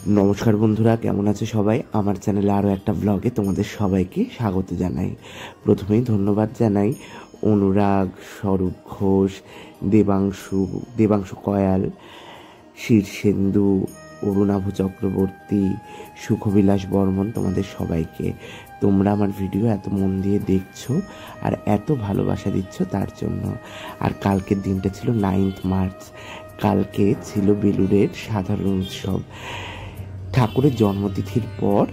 নমস্কার বন্ধুরা, কেমন আছে সবাই? আমার চ্যানেলে আরও একটা ব্লগে তোমাদের সবাইকে স্বাগত জানাই। প্রথমেই ধন্যবাদ জানাই অনুরাগ, স্বরূপ ঘোষ, দেবাংশু কয়াল, শীর্ষেন্দু, অরুণাভ চক্রবর্তী, সুখবিলাস বর্মন, তোমাদের সবাইকে। তোমরা আমার ভিডিও এত মন দিয়ে দেখছো আর এত ভালোবাসা দিচ্ছ তার জন্য। আর কালকের দিনটা ছিল 9 মার্চ। কালকে ছিল বেলুড়ের সাধারণ উৎসব। ঠাকুরের জন্মতিথির পর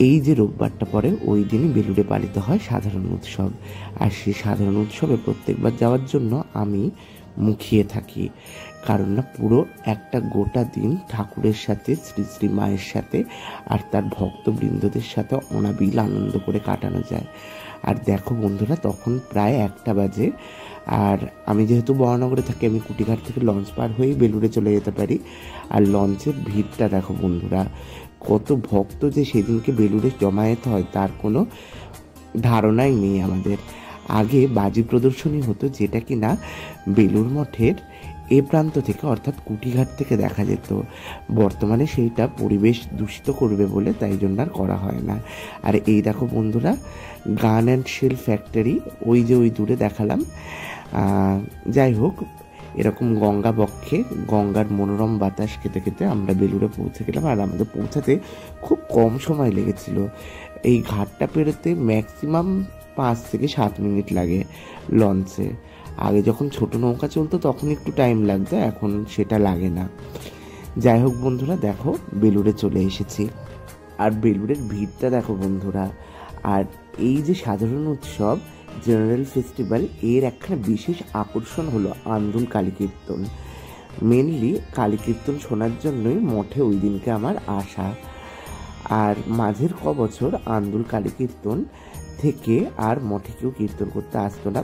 এই যে রোববারটা পরে ওই দিনই বেলুড়ে পালিত হয় সাধারণ উৎসব। আর সেই সাধারণ উৎসবে প্রত্যেকবার যাওয়ার জন্য আমি মুখিয়ে থাকি, কারণ না পুরো একটা গোটা দিন ঠাকুরের সাথে, শ্রী শ্রী মায়ের সাথে আর তার ভক্তবৃন্দদের সাথে অনাবিল আনন্দ করে কাটানো যায়। আর দেখো বন্ধুরা, তখন প্রায় 1টা বাজে। আর আমি যেহেতু বরানগরে থাকি, আমি কুটিঘাট থেকে লঞ্চ পার হয়েই বেলুড়ে চলে যেতে পারি। আর লঞ্চের ভিড়টা দেখো বন্ধুরা, কত ভক্ত যে সেদিনকে বেলুড়ে জমায়েত হয় তার কোনো ধারণাই নেই আমাদের। আগে বাজি প্রদর্শনী হতো, যেটা কি না বেলুড় মঠের এ প্রান্ত থেকে অর্থাৎ কুটিঘাট থেকে দেখা যেত। বর্তমানে সেইটা পরিবেশ দূষিত করবে বলে তাই জন্য আর করা হয় না। আর এই দেখো বন্ধুরা, গান অ্যান্ড শেল ফ্যাক্টরি ওই যে ওই দূরে দেখালাম। যাই হোক, এরকম গঙ্গা বক্ষে গঙ্গার মনোরম বাতাস খেতে খেতে আমরা বেলুড়ে পৌঁছে গেলাম। আর আমাদের পৌঁছাতে খুব কম সময় লেগেছিল। এই ঘাটটা পেরোতে ম্যাক্সিমাম 5 থেকে 7 মিনিট লাগে লঞ্চে। আগে যখন ছোট নৌকা চলতো তখন একটু টাইম লাগতো, এখন সেটা লাগে না। যাই হোক বন্ধুরা, দেখো বেলুড়ে চলে এসেছি। আর বেলুড়ের ভিড়টা দেখো বন্ধুরা। আর এই যে সাধারণ উৎসব, জেনারেল ফেস্টিভ্যাল, এর একখানা বিশেষ আকর্ষণ হলো আন্দুল কালী কীর্তন। মেনলি কালী কীর্তন শোনার জন্যই মঠে ওই দিনকে আমার আসা। আর মাঝের বছর আন্দুল কালী কীর্তন থেকে আর মঠে কেউ কীর্তন করতে আসতো না,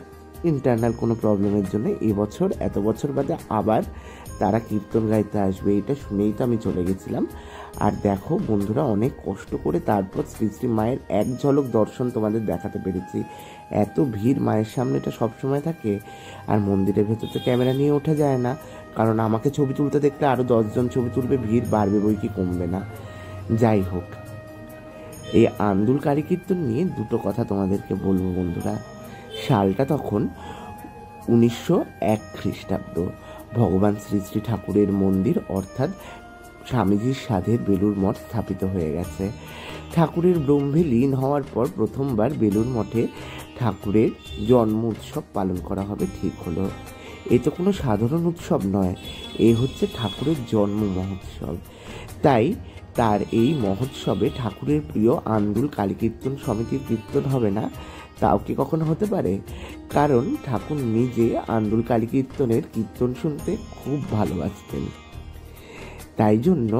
ইন্টারনাল কোনো প্রবলেমের জন্য। এবছর এত বছর বাদে আবার তারা কীর্তন গাইতে আসবে, এটা শুনেই তো আমি চলে গেছিলাম। আর দেখো বন্ধুরা, অনেক কষ্ট করে তারপর শ্রী শ্রী মায়ের এক ঝলক দর্শন তোমাদের দেখাতে পেরেছি। এত ভিড় মায়ের সামনে এটা সবসময় থাকে। আর মন্দিরের ভেতর তো ক্যামেরা নিয়ে ওঠা যায় না, কারণ আমাকে ছবি তুলতে দেখলে আরও 10 জন ছবি তুলবে, ভিড় বাড়বে বই কি কমবে না। যাই হোক, এই আন্দুল কালী কীর্তন নিয়ে দুটো কথা তোমাদেরকে বলবো বন্ধুরা। সালটা তখন 1901 খ্রিস্টাব্দ। ভগবান শ্রী শ্রী ঠাকুরের মন্দির অর্থাৎ স্বামীজির সাধে বেলুড় মঠ স্থাপিত হয়ে গেছে। ঠাকুরের ব্রহ্মে লীন হওয়ার পর প্রথমবার বেলুড় মঠে ঠাকুরের জন্ম উৎসব পালন করা হবে ঠিক হলো। এ তো কোনো সাধারণ উৎসব নয়, এ হচ্ছে ঠাকুরের জন্ম মহোৎসব। তাই তার এই মহোৎসবে ঠাকুরের প্রিয় আন্দুল কালী কীর্তন সমিতির কীর্তন হবে না, তাও কি কখনো হতে পারে? কারণ ঠাকুর নিজে আন্দুল কালী কীর্তনের কীর্তন শুনতে খুব ভালোবাসতেন। তাই জন্য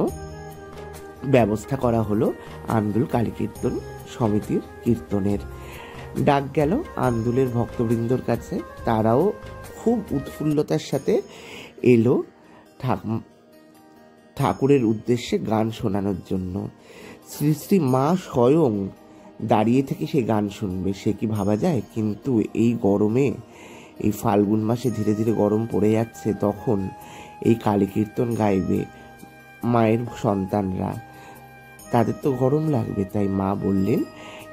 ব্যবস্থা করা হলো আন্দুল কালী কীর্তন সমিতির কীর্তনের। ডাক গেল আন্দুলের ভক্তবৃন্দর কাছে, তারাও খুব উৎফুল্লতার সাথে এলো ঠাকুরের উদ্দেশ্যে গান শোনানোর জন্য। শ্রী শ্রী মা স্বয়ং দাঁড়িয়ে থেকে সেই গান শুনবে, সে কি ভাবা যায়? কিন্তু এই গরমে, এই ফাল্গুন মাসে ধীরে ধীরে গরম পড়ে যাচ্ছে, তখন এই কালী কীর্তন গাইবে মায়ের সন্তানরা, তাদের তো গরম লাগবে। তাই মা বললেন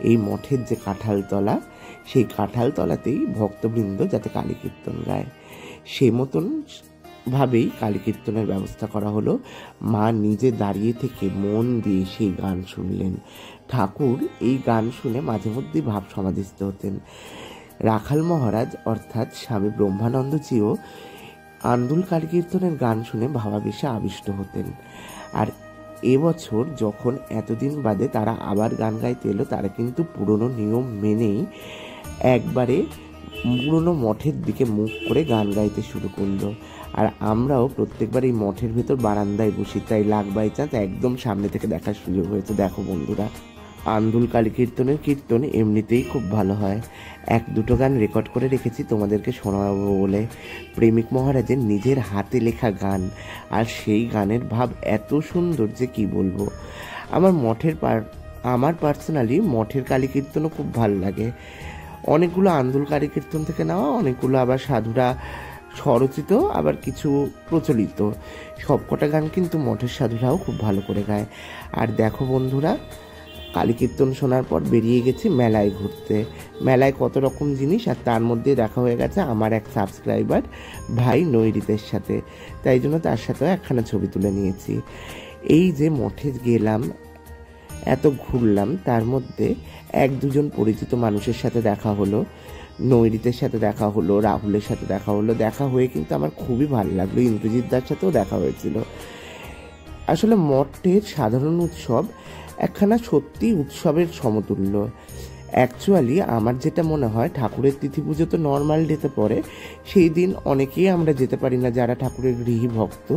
এই মঠের যে কাঁঠালতলা, সেই কাঁঠালতলাতেই ভক্তবৃন্দ যাতে কালী কীর্তন গায়, সে মতন ভাবেই কালী কীর্তনের ব্যবস্থা করা হলো। মা নিজে দাঁড়িয়ে থেকে মন দিয়ে সেই গান শুনলেন। ঠাকুর এই গান শুনে মাঝে মধ্যেই ভাব সমাধিস্থ হতেন। রাখাল মহারাজ অর্থাৎ স্বামী ব্রহ্মানন্দজিও আন্দুল কালী কীর্তনের গান শুনে ভাবাবেশে আবিষ্ট হতেন। আর এবছর যখন এতদিন বাদে তারা আবার গান গাইতে এলো, তারা কিন্তু পুরনো নিয়ম মেনেই একবারে পুরনো মঠের দিকে মুখ করে গান গাইতে শুরু করলো। আর আমরাও প্রত্যেকবার এই মঠের ভেতর বারান্দায় বসি, তাই লাখ বাই চান্স একদম সামনে থেকে দেখার সুযোগ হয়েছে। দেখো বন্ধুরা, আন্দুল কালী কীর্তনের কীর্তন এমনিতেই খুব ভালো হয়। 1-2 গান রেকর্ড করে রেখেছি তোমাদেরকে শোনাবো বলে। প্রেমিক মহারাজের নিজের হাতে লেখা গান, আর সেই গানের ভাব এত সুন্দর যে কি বলবো। আমার পার্সোনালি মঠের কালী কীর্তনও খুব ভালো লাগে। অনেকগুলো আন্দুল কালী কীর্তন থেকে নেওয়া, অনেকগুলো আবার সাধুরা স্বরচিত আবার কিছু প্রচলিত। সবকটা গান কিন্তু মঠের সাধুরাও খুব ভালো করে গায়। আর দেখো বন্ধুরা, কালী কীর্তন শোনার পর বেরিয়ে গেছি মেলায় ঘুরতে। মেলায় কত রকম জিনিস, আর তার মধ্যে দেখা হয়ে গেছে আমার এক সাবস্ক্রাইবার ভাই নৈরিতের সাথে, তাই জন্য তার সাথেও একখানা ছবি তুলে নিয়েছি। এই যে মঠে গেলাম, এত ঘুরলাম, তার মধ্যে এক দুজন পরিচিত মানুষের সাথে দেখা হলো। নৈরিতের সাথে দেখা হলো, রাহুলের সাথে দেখা হলো। দেখা হয়ে কিন্তু আমার খুবই ভালো লাগলো। ইন্দ্রজিৎ দার সাথেও দেখা হয়েছিল। আসলে মঠের সাধারণ উৎসব একখানা সত্যি উৎসবের সমতুল্য। অ্যাকচুয়ালি আমার যেটা মনে হয়, ঠাকুরের তিথি পুজো তো নর্মাল ডেতে পড়ে, সেই দিন অনেকেই আমরা যেতে পারি না, যারা ঠাকুরের গৃহী ভক্ত,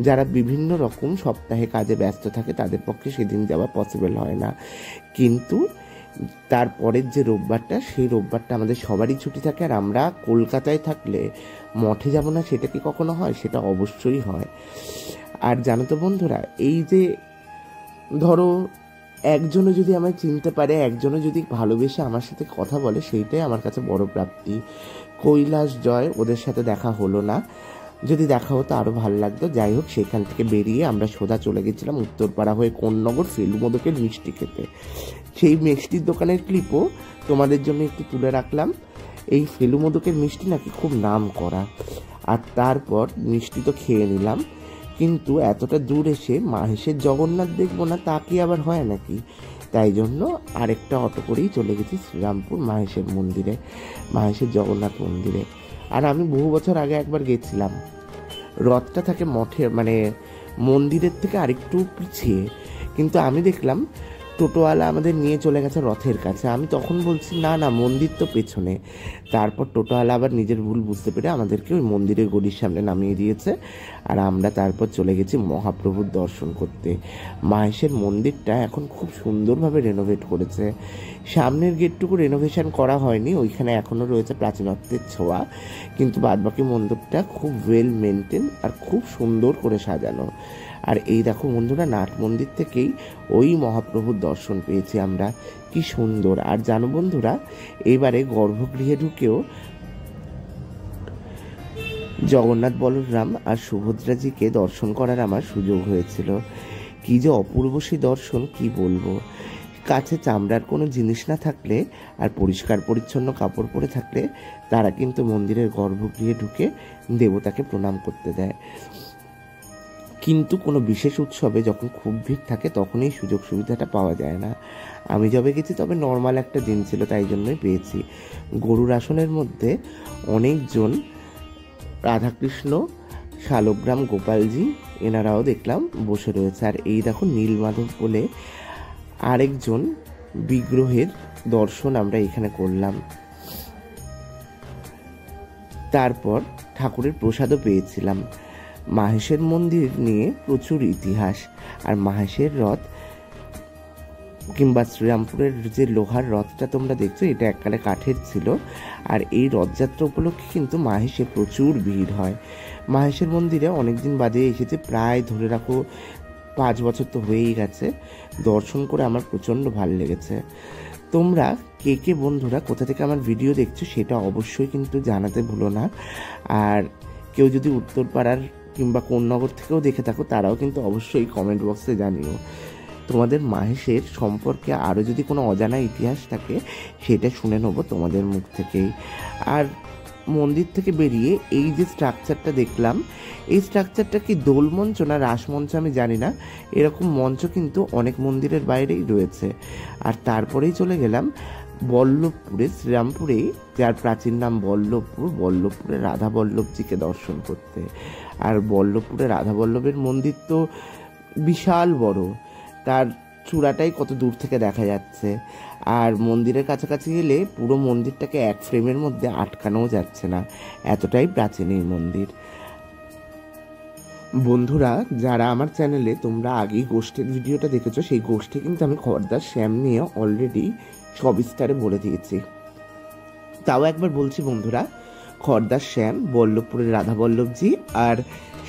যারা বিভিন্ন রকম সপ্তাহে কাজে ব্যস্ত থাকে, তাদের পক্ষে সেদিন যাওয়া পসিবল হয় না। কিন্তু তারপরের যে রোববারটা, সেই রোববারটা আমাদের সবারই ছুটি থাকে, আর আমরা কলকাতায় থাকলে মঠে যাব না সেটা কি কখনো হয়? সেটা অবশ্যই হয়। আর জানো তো বন্ধুরা, এই যে ধরো একজনও যদি আমায় চিনতে পারে, একজনও যদি ভালোবেসে আমার সাথে কথা বলে, সেইটাই আমার কাছে বড় প্রাপ্তি। কৈলাস জয়, ওদের সাথে দেখা হলো না, যদি দেখা হতো আরও ভালো লাগতো। যাই হোক, সেখান থেকে বেরিয়ে আমরা সোজা চলে গেছিলাম উত্তরপাড়া হয়ে কোন্নগর ফেলু মোদকের মিষ্টি খেতে। সেই মিষ্টির দোকানের ক্লিপও তোমাদের জন্য একটু তুলে রাখলাম। এই ফেলু মোদকের মিষ্টি নাকি খুব নাম করা। আর তারপর মিষ্টি তো খেয়ে নিলাম, কিন্তু এতটা দূর এসে মাহেশের জগন্নাথ দেখবো না, তা কি আবার হয় নাকি? তাই জন্য আরেকটা অটো করেই চলে গেছি শ্রীরামপুর মাহেশের মন্দিরে, মাহেশের জগন্নাথ মন্দিরে। আর আমি বহু বছর আগে একবার গেছিলাম। রথটা থাকে মঠের মানে মন্দিরের থেকে আরেকটু পিছিয়ে, কিন্তু আমি দেখলাম টোটোওয়ালা আমাদের নিয়ে চলে গেছে রথের কাছে। আমি তখন বলছি না না, মন্দির তো পেছনে। তারপর টোটোওয়ালা আবার নিজের ভুল বুঝতে পেরে আমাদেরকে ওই মন্দিরের গলির সামনে নামিয়ে দিয়েছে। আর আমরা তারপর চলে গেছি মহাপ্রভুর দর্শন করতে। মাহেশের মন্দিরটা এখন খুব সুন্দরভাবে রেনোভেট করেছে। সামনের গেটটুকু রেনোভেশন করা হয়নি, ওইখানে এখনও রয়েছে প্রাচীনত্বের ছোঁয়া, কিন্তু বাদবাকি মন্দিরটা খুব ওয়েল মেনটেন আর খুব সুন্দর করে সাজানো। আর এই দেখো বন্ধুরা, নাট মন্দির থেকেই ওই মহাপ্রভুর দর্শন পেয়েছি আমরা, কি সুন্দর। আর জানো বন্ধুরা, এবারে গর্ভগৃহে ঢুকেও জগন্নাথ বলরাম আর সুভদ্রাজিকে দর্শন করার আমার সুযোগ হয়েছিল। কি যে অপূর্ব সেই দর্শন, কি বলবো। কাছে চামড়ার কোনো জিনিস না থাকলে আর পরিষ্কার পরিচ্ছন্ন কাপড় পরে থাকলে তারা কিন্তু মন্দিরের গর্ভগৃহে ঢুকে দেবতাকে প্রণাম করতে দেয়। কিন্তু কোনো বিশেষ উৎসবে যখন খুব ভিড় থাকে তখন এই সুযোগ সুবিধাটা পাওয়া যায় না। আমি যবে গেছি তবে নর্মাল একটা দিন ছিল, তাই জন্যই পেয়েছি। গরুর আসনের মধ্যে অনেকজন রাধাকৃষ্ণ, শালগ্রাম গোপালজি, এনারাও দেখলাম বসে রয়েছে। আর এই দেখো নীলমাধব বলে আরেকজন বিগ্রহের দর্শন আমরা এখানে করলাম। তারপর ঠাকুরের প্রসাদও পেয়েছিলাম। মাহেশের মন্দির নিয়ে প্রচুর ইতিহাস। আর মাহেশের রথ কিংবা শ্রীরামপুরের যে লোহার রথটা তোমরা দেখছো, এটা এককালে কাঠের ছিল। আর এই রথযাত্রা উপলক্ষে কিন্তু মাহেশে প্রচুর ভিড় হয়। মাহেশের মন্দিরে অনেকদিন বাদে এসেছে, প্রায় ধরে রাখো 5 বছর তো হয়েই গেছে। দর্শন করে আমার প্রচণ্ড ভালো লেগেছে। তোমরা কে কে বন্ধুরা কোথা থেকে আমার ভিডিও দেখছো সেটা অবশ্যই কিন্তু জানাতে ভুলো না। আর কেউ যদি উত্তরপাড়ার কিংবা কোন্নগর থেকেও দেখে থাকো, তারাও কিন্তু অবশ্যই কমেন্ট বক্সে জানিও। তোমাদের মাহেশের সম্পর্কে আরও যদি কোনো অজানা ইতিহাস থাকে সেটা শুনে নেবো তোমাদের মুখ থেকেই। আর মন্দির থেকে বেরিয়ে এই যে স্ট্রাকচারটা দেখলাম, এই স্ট্রাকচারটা কি দোলমঞ্চ না রাসমঞ্চ আমি জানি না, এরকম মঞ্চ কিন্তু অনেক মন্দিরের বাইরেই রয়েছে। আর তারপরেই চলে গেলাম বল্লভপুরে, শ্রীরামপুরেই, যার প্রাচীন নাম বল্লভপুর, বল্লভপুরে রাধা বল্লভজিকে দর্শন করতে। আর বল্লভপুরে রাধা বল্লভের মন্দির তো বিশাল বড়, তার চূড়াটাই কত দূর থেকে দেখা যাচ্ছে। আর মন্দিরের কাছাকাছি গেলে পুরো মন্দিরটাকে এক ফ্রেমের মধ্যে আটকানোও যাচ্ছে না, এতটাই প্রাচীন এই মন্দির। বন্ধুরা, যারা আমার চ্যানেলে তোমরা আগেই গোষ্ঠীর ভিডিওটা দেখেছো, সেই গোষ্ঠী কিন্তু আমি খড়দার শ্যাম নিয়ে অলরেডি সবিস্তারে বলে দিয়েছি। তাও একবার বলছি বন্ধুরা, খড়দার শ্যাম, বল্লভপুরের রাধা বল্লভজি আর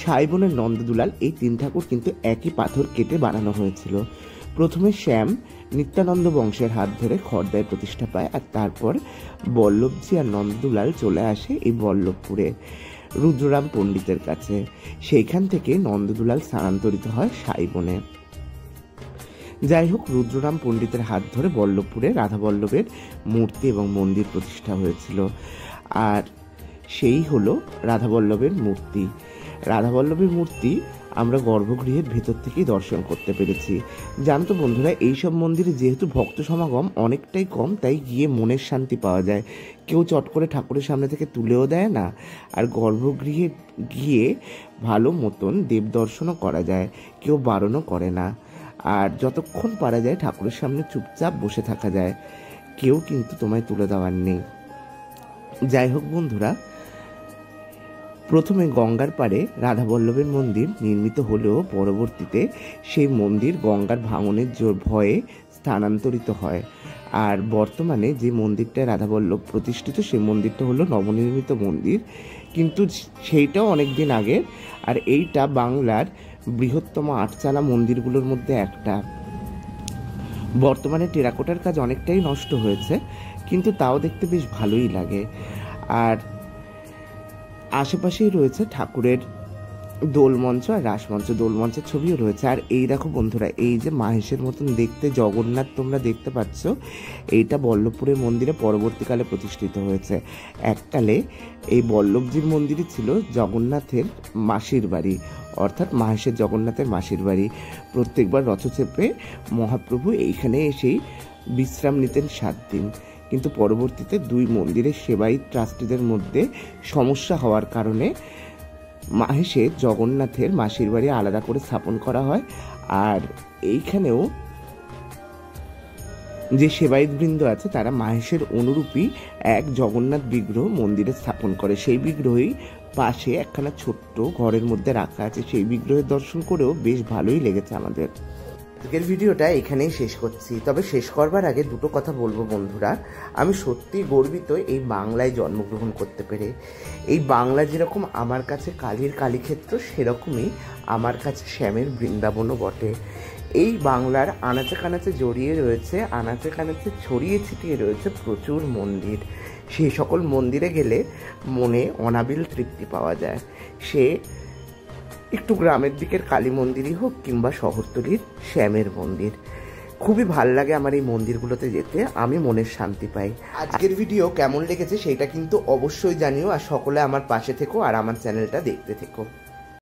সাইবনের নন্দদুলাল, এই 3 ঠাকুর কিন্তু একই পাথর কেটে বানানো হয়েছিল। প্রথমে শ্যাম নিত্যানন্দ বংশের হাত ধরে খড়দায় প্রতিষ্ঠা পায়, আর তারপর বল্লভজি আর নন্দদুলাল চলে আসে এই বল্লভপুরে। রুদ্ররাম পণ্ডিতের কাছে। সেইখান থেকে নন্দদুলাল স্থানান্তরিত হয় সাইবনে। যাই হোক, রুদ্ররাম পণ্ডিতের হাত ধরে বল্লভপুরে রাধা বল্লভের মূর্তি এবং মন্দির প্রতিষ্ঠা হয়েছিল, আর সেই হলো রাধা বল্লভের মূর্তি। রাধা বল্লভের মূর্তি আমরা গর্ভগৃহের ভেতর থেকেই দর্শন করতে পেরেছি। জানতো বন্ধুরা, এইসব মন্দিরে যেহেতু ভক্ত সমাগম অনেকটাই কম, তাই গিয়ে মনের শান্তি পাওয়া যায়। কেউ চট করে ঠাকুরের সামনে থেকে তুলেও দেয় না, আর গর্ভগৃহে গিয়ে ভালো মতন দেব দর্শনও করা যায়, কেউ বারণও করে না। আর যতক্ষণ পারা যায় ঠাকুরের সামনে চুপচাপ বসে থাকা যায়, কেউ কিন্তু তোমায় তুলে দেওয়ার নেই। যাই হোক বন্ধুরা, প্রথমে গঙ্গার পাড়ে রাধা বল্লভের মন্দির নির্মিত হলেও পরবর্তীতে সেই মন্দির গঙ্গার ভাঙনের ভয়ে স্থানান্তরিত হয়। আর বর্তমানে যে মন্দিরটা রাধা বল্লভ প্রতিষ্ঠিত, সেই মন্দিরটা হলো নবনির্মিত মন্দির, কিন্তু সেইটাও অনেক দিন আগের। আর এইটা বাংলার বৃহত্তম আটচালা মন্দিরগুলোর মধ্যে একটা। বর্তমানে টেরাকোটার কাজ অনেকটাই নষ্ট হয়েছে, কিন্তু তাও দেখতে বেশ ভালোই লাগে। আর আশেপাশেই রয়েছে ঠাকুরের দোলমঞ্চ আর রাসমঞ্চ, দোলমঞ্চের ছবিও রয়েছে। আর এই দেখো বন্ধুরা, এই যে মাহেশের মতন দেখতে জগন্নাথ তোমরা দেখতে পাচ্ছ, এইটা বল্লভপুরের মন্দিরে পরবর্তীকালে প্রতিষ্ঠিত হয়েছে। এককালে এই বল্লভজির মন্দিরই ছিল জগন্নাথের মাসির বাড়ি, অর্থাৎ মাহেশের জগন্নাথের মাসির বাড়ি। প্রত্যেকবার রথ চেপে মহাপ্রভু এইখানে এসেই বিশ্রাম নিতেন 7 দিন, কিন্তু পরবর্তীতে দুই মন্দিরের সেবায়িত ট্রাস্টিদের মধ্যে সমস্যা হওয়ার কারণে মাহেশে জগন্নাথের মাসির বাড়ি আলাদা করে স্থাপন করা হয়। আর এইখানেও যে সেবায়িত বৃন্দ আছে তারা মাহেশের অনুরূপী এক জগন্নাথ বিগ্রহ মন্দিরে স্থাপন করে। সেই বিগ্রহই পাশে একখানা ছোট্ট ঘরের মধ্যে রাখা আছে। সেই বিগ্রহের দর্শন করেও বেশ ভালোই লেগেছে আমাদের। আজকের ভিডিওটা এখানেই শেষ করছি, তবে শেষ করবার আগে দুটো কথা বলবো বন্ধুরা। আমি সত্যিই গর্বিত এই বাংলায় জন্মগ্রহণ করতে পেরে। এই বাংলা যেরকম আমার কাছে কালীর কালীক্ষেত্র, সেরকমই আমার কাছে শ্যামের বৃন্দাবনও বটে। এই বাংলার আনাচে কানাচে জড়িয়ে রয়েছে, আনাচে কানাচে ছড়িয়ে ছিটিয়ে রয়েছে প্রচুর মন্দির। সেই সকল মন্দিরে গেলে মনে অনাবিল তৃপ্তি পাওয়া যায়। সে একটু গ্রামের দিকের কালী মন্দিরই হোক কিংবা শহরতলির শ্যামের মন্দির, খুবই ভাল লাগে আমার এই মন্দিরগুলোতে যেতে, আমি মনের শান্তি পাই। আজকের ভিডিও কেমন লেগেছে সেটা কিন্তু অবশ্যই জানিও, আর সকলে আমার পাশে থেকো আর আমার চ্যানেলটা দেখতে থেকো।